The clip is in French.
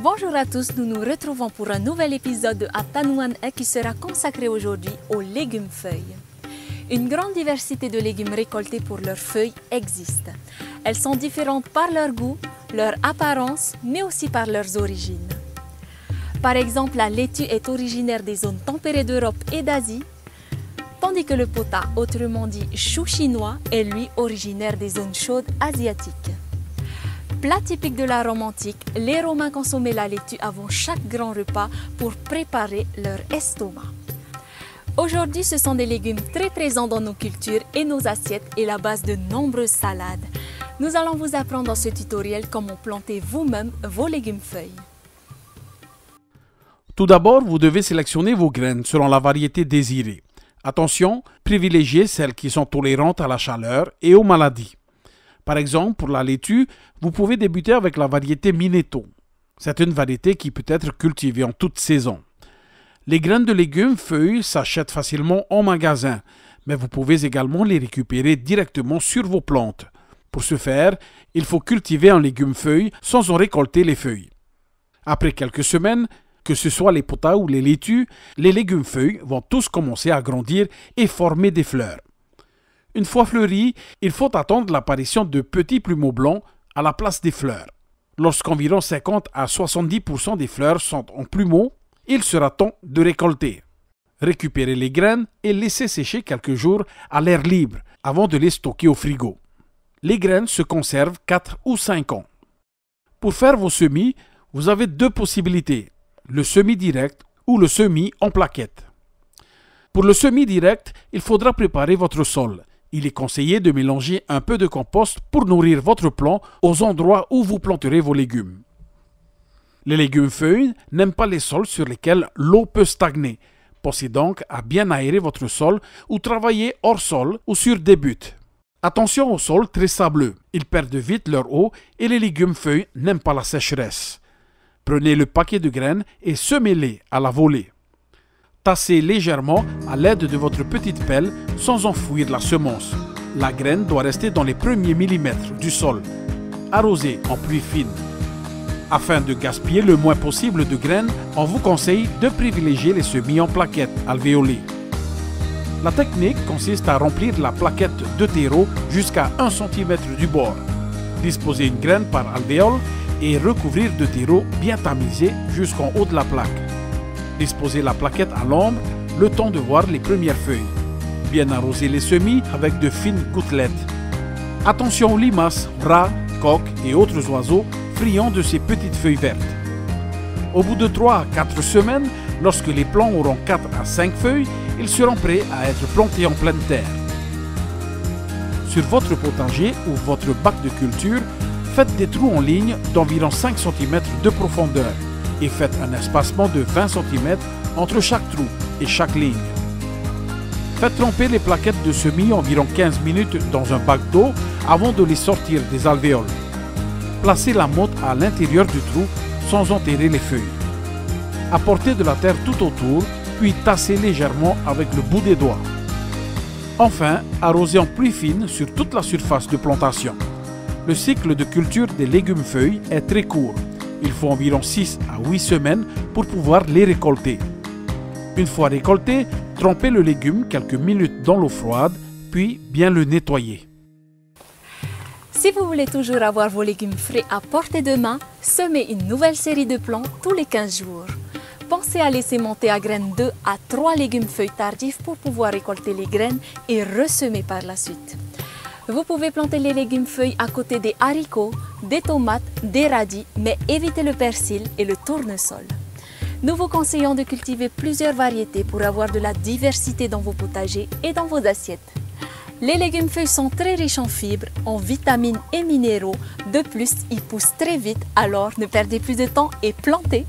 Bonjour à tous, nous nous retrouvons pour un nouvel épisode de Atanouan qui sera consacré aujourd'hui aux légumes feuilles. Une grande diversité de légumes récoltés pour leurs feuilles existe. Elles sont différentes par leur goût, leur apparence, mais aussi par leurs origines. Par exemple, la laitue est originaire des zones tempérées d'Europe et d'Asie, tandis que le pota, autrement dit chou chinois, est lui originaire des zones chaudes asiatiques. Plat typique de la Rome antique, les Romains consommaient la laitue avant chaque grand repas pour préparer leur estomac. Aujourd'hui, ce sont des légumes très présents dans nos cultures et nos assiettes et la base de nombreuses salades. Nous allons vous apprendre dans ce tutoriel comment planter vous-même vos légumes feuilles. Tout d'abord, vous devez sélectionner vos graines selon la variété désirée. Attention, privilégiez celles qui sont tolérantes à la chaleur et aux maladies. Par exemple, pour la laitue, vous pouvez débuter avec la variété Minetto. C'est une variété qui peut être cultivée en toute saison. Les graines de légumes feuilles s'achètent facilement en magasin, mais vous pouvez également les récupérer directement sur vos plantes. Pour ce faire, il faut cultiver un légume feuille sans en récolter les feuilles. Après quelques semaines, que ce soit les potas ou les laitues, les légumes feuilles vont tous commencer à grandir et former des fleurs. Une fois fleuris, il faut attendre l'apparition de petits plumeaux blancs à la place des fleurs. Lorsqu'environ 50 à 70% des fleurs sont en plumeaux, il sera temps de récolter. Récupérez les graines et laissez sécher quelques jours à l'air libre avant de les stocker au frigo. Les graines se conservent 4 ou 5 ans. Pour faire vos semis, vous avez deux possibilités, le semis direct ou le semis en plaquettes. Pour le semis direct, il faudra préparer votre sol. Il est conseillé de mélanger un peu de compost pour nourrir votre plant aux endroits où vous planterez vos légumes. Les légumes feuilles n'aiment pas les sols sur lesquels l'eau peut stagner. Pensez donc à bien aérer votre sol ou travailler hors sol ou sur des buttes. Attention aux sols très sableux, ils perdent vite leur eau et les légumes feuilles n'aiment pas la sécheresse. Prenez le paquet de graines et semez-les à la volée. Tassez légèrement à l'aide de votre petite pelle sans enfouir la semence. La graine doit rester dans les premiers millimètres du sol. Arrosez en pluie fine. Afin de gaspiller le moins possible de graines, on vous conseille de privilégier les semis en plaquettes alvéolées. La technique consiste à remplir la plaquette de terreau jusqu'à 1 cm du bord. Disposez une graine par alvéole et recouvrir de terreau bien tamisé jusqu'en haut de la plaque. Disposez la plaquette à l'ombre, le temps de voir les premières feuilles. Bien arroser les semis avec de fines gouttelettes. Attention aux limaces, rats, coqs et autres oiseaux friands de ces petites feuilles vertes. Au bout de 3 à 4 semaines, lorsque les plants auront 4 à 5 feuilles, ils seront prêts à être plantés en pleine terre. Sur votre potager ou votre bac de culture, faites des trous en ligne d'environ 5 cm de profondeur et faites un espacement de 20 cm entre chaque trou et chaque ligne. Faites tremper les plaquettes de semis environ 15 minutes dans un bac d'eau avant de les sortir des alvéoles. Placez la motte à l'intérieur du trou sans enterrer les feuilles. Apportez de la terre tout autour, puis tassez légèrement avec le bout des doigts. Enfin, arrosez en pluie fine sur toute la surface de plantation. Le cycle de culture des légumes feuilles est très court. Il faut environ 6 à 8 semaines pour pouvoir les récolter. Une fois récolté, trempez le légume quelques minutes dans l'eau froide, puis bien le nettoyer. Si vous voulez toujours avoir vos légumes frais à portée de main, semez une nouvelle série de plants tous les 15 jours. Pensez à laisser monter à graines 2 à 3 légumes feuilles tardifs pour pouvoir récolter les graines et ressemer par la suite. Vous pouvez planter les légumes feuilles à côté des haricots, des tomates, des radis, mais évitez le persil et le tournesol. Nous vous conseillons de cultiver plusieurs variétés pour avoir de la diversité dans vos potagers et dans vos assiettes. Les légumes feuilles sont très riches en fibres, en vitamines et minéraux. De plus, ils poussent très vite, alors ne perdez plus de temps et plantez!